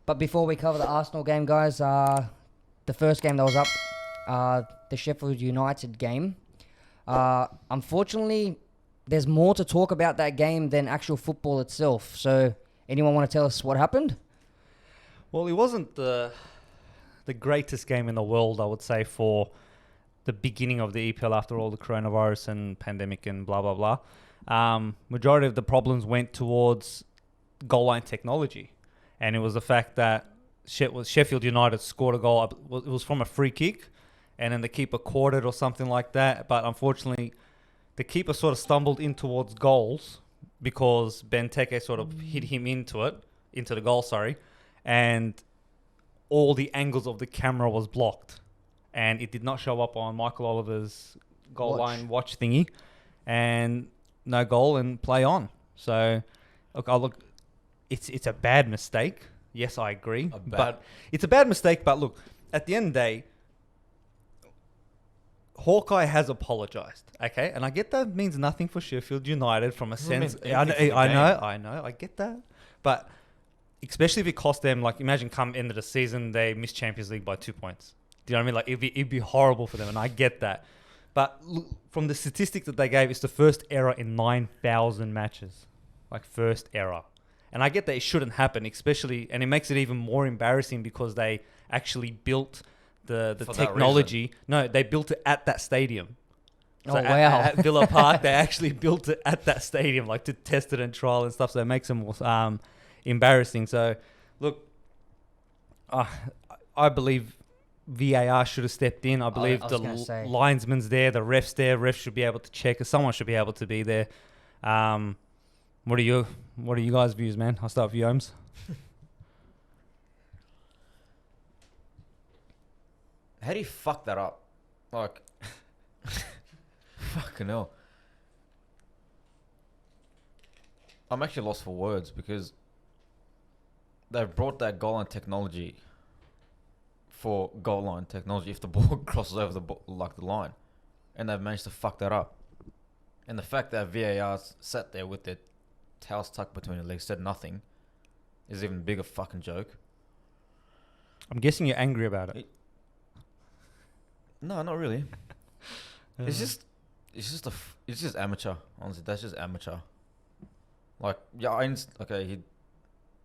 But before we cover the Arsenal game, guys, the first game that was up, the Sheffield United game. Unfortunately, there's more to talk about that game than actual football itself. So, anyone want to tell us what happened? Well, it wasn't the greatest game in the world, I would say, for the beginning of the EPL after all the coronavirus and pandemic and blah, blah, blah. Majority of the problems went towards goal line technology. And it was the fact that Sheffield United scored a goal. It was from a free kick, and then the keeper caught it or something like that. But unfortunately, the keeper sort of stumbled in towards goals because Benteke sort of hit him into the goal, and all the angles of the camera was blocked. And it did not show up on Michael Oliver's goal line watch thingy. And no goal and play on. So, look, it's a bad mistake. Yes, I agree. But it's a bad mistake. But look, at the end of the day, Hawkeye has apologized. Okay, and I get that means nothing for Sheffield United from a sense. I know, I get that. But especially if it cost them, like, imagine come end of the season they miss Champions League by 2 points. Do you know what I mean? Like, it'd be horrible for them, and I get that. But look, from the statistic that they gave, it's the first error in 9,000 matches. Like, first error. And I get that it shouldn't happen, especially, and it makes it even more embarrassing because they actually built the technology. No, they built it at that stadium. So at Villa Park, they actually built it at that stadium, like, to test it and trial and stuff. So it makes them embarrassing. So, look, I believe VAR should have stepped in. I believe the linesman's there, the ref's there. Refs should be able to check. Someone should be able to be there. What are you guys' views, man? I'll start with you, Holmes. How do you fuck that up? Like, fucking hell. I'm actually lost for words because they've brought that goal line technology for goal line technology if the ball crosses over the line, and they've managed to fuck that up. And the fact that VAR sat there with their towels tucked between their legs, said nothing, is even bigger fucking joke. I'm guessing you're angry about it. No, not really. It's just amateur. Honestly, that's just amateur. Like, yeah, okay,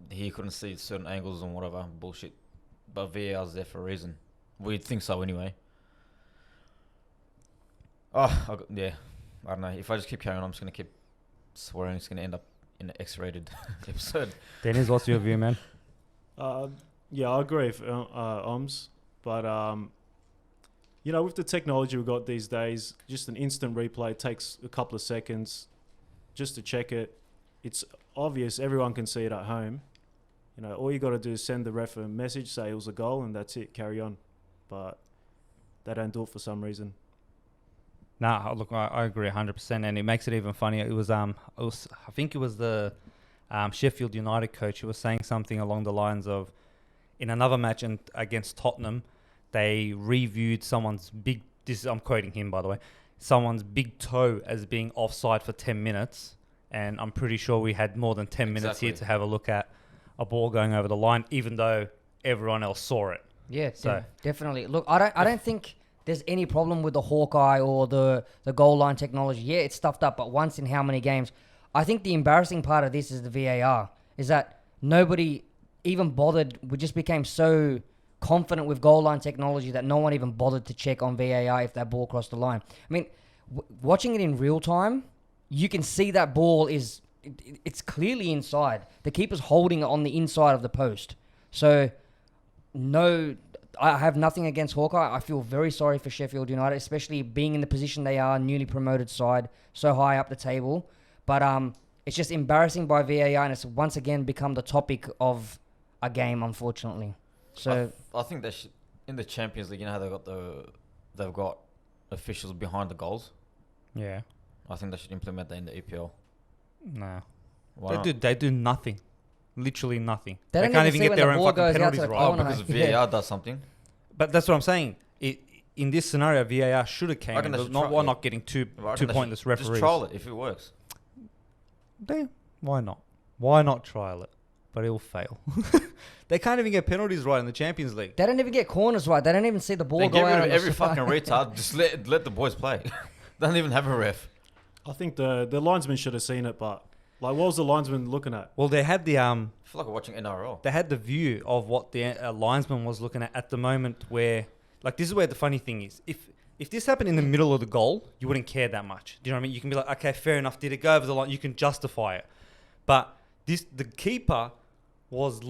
he couldn't see certain angles and whatever bullshit, but VAR's there for a reason. We'd think so anyway. Yeah, I don't know. If I just keep carrying on, I'm just gonna keep swearing. It's gonna end up in an X-rated episode. Deniz, what's your view, man? Yeah, I agree with Oms, but with the technology we've got these days, just an instant replay takes a couple of seconds just to check it. It's obvious, everyone can see it at home. All you got to do is send the ref a message, say it was a goal, and that's it, carry on. But they don't do it for some reason. Nah, look, I agree 100%, and it makes it even funnier. I think it was the Sheffield United coach who was saying something along the lines of, in another match against Tottenham, they reviewed someone's I'm quoting him, by the way, someone's big toe as being offside for 10 minutes. And I'm pretty sure we had more than 10 minutes here to have a look at a ball going over the line, even though everyone else saw it. Yeah, so definitely. Look, I don't think there's any problem with the Hawkeye or the goal line technology. Yeah, it's stuffed up, but once in how many games? I think the embarrassing part of this is the VAR, is that nobody even bothered. We just became so confident with goal line technology that no one even bothered to check on VAR if that ball crossed the line. I mean, watching it in real time, you can see that ball it's clearly inside. The keeper's holding it on the inside of the post. So, no, I have nothing against Hawkeye. I feel very sorry for Sheffield United, especially being in the position they are, newly promoted side, so high up the table. But it's just embarrassing by VAR, and it's once again become the topic of a game, unfortunately. So I think that in the Champions League, how they've got officials behind the goals. Yeah. I think they should implement that in the EPL. No. Why They do nothing. Literally nothing. They can't even get their own fucking penalties right. Oh, because VAR does something. But that's what I'm saying. In this scenario, VAR should have came in. Not getting two pointless referees. Just trial it if it works. Why not? Why not trial it? but he'll fail. They can't even get penalties right in the Champions League. They don't even get corners right. They don't even see the ball Then go get rid out. of on the every side. fucking retard. Just let the boys play. They don't even have a ref. I think the linesman should have seen it, but like, what was the linesman looking at? Well, they had the I feel like we're watching NRL. they had the view of what the linesman was looking at the moment. Where, like, this is where the funny thing is. If this happened in the middle of the goal, you wouldn't care that much. Do you know what I mean? You can be like, okay, fair enough. Did it go over the line? You can justify it. But the keeper was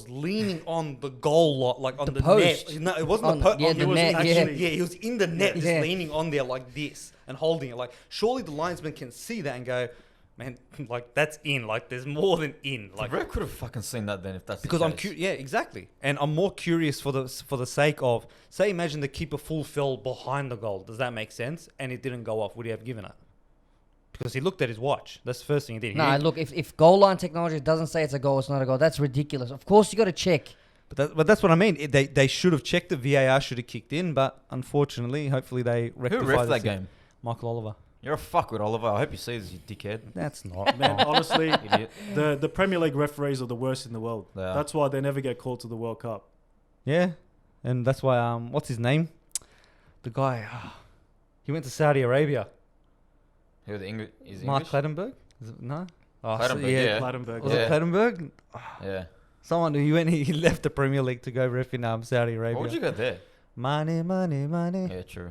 leaning on the goal lot, like on the post. net. No, it wasn't On- the post. yeah, the it was net, actually, yeah. he was in the net, just Yeah. leaning on there like this and holding it. Like, surely the linesman can see that and go, man, like, that's in. Like, there's more than in. Like, The ref could have fucking seen that then if that's because the I'm case. yeah, exactly, and I'm more curious for the sake of, say, imagine the keeper full fell behind the goal. Does that make sense? And it didn't go off. Would he have given it? Because he looked at his watch. That's the first thing he did. No, look, if goal line technology doesn't say it's a goal, it's not a goal. That's ridiculous. Of course, you got to check. But that's what I mean. They should have checked. The VAR should have kicked in, but unfortunately, hopefully they Who rectified ref the that si- game? Michael Oliver. You're a fuck with Oliver. I hope you see this, you dickhead. That's not. Man, no. honestly, Idiot. the Premier League referees are the worst in the world. They are. That's why they never get called to the World Cup. Yeah, and that's why what's his name? The guy. He went to Saudi Arabia. Who the English is Mark English? Clattenburg? Is it, no. Oh, Clattenburg, yeah. yeah. Clattenburg. Was Yeah. it Clattenburg? Yeah. Someone who he left the Premier League to go ref in Saudi Arabia. Why would you go there? Money. Yeah, true.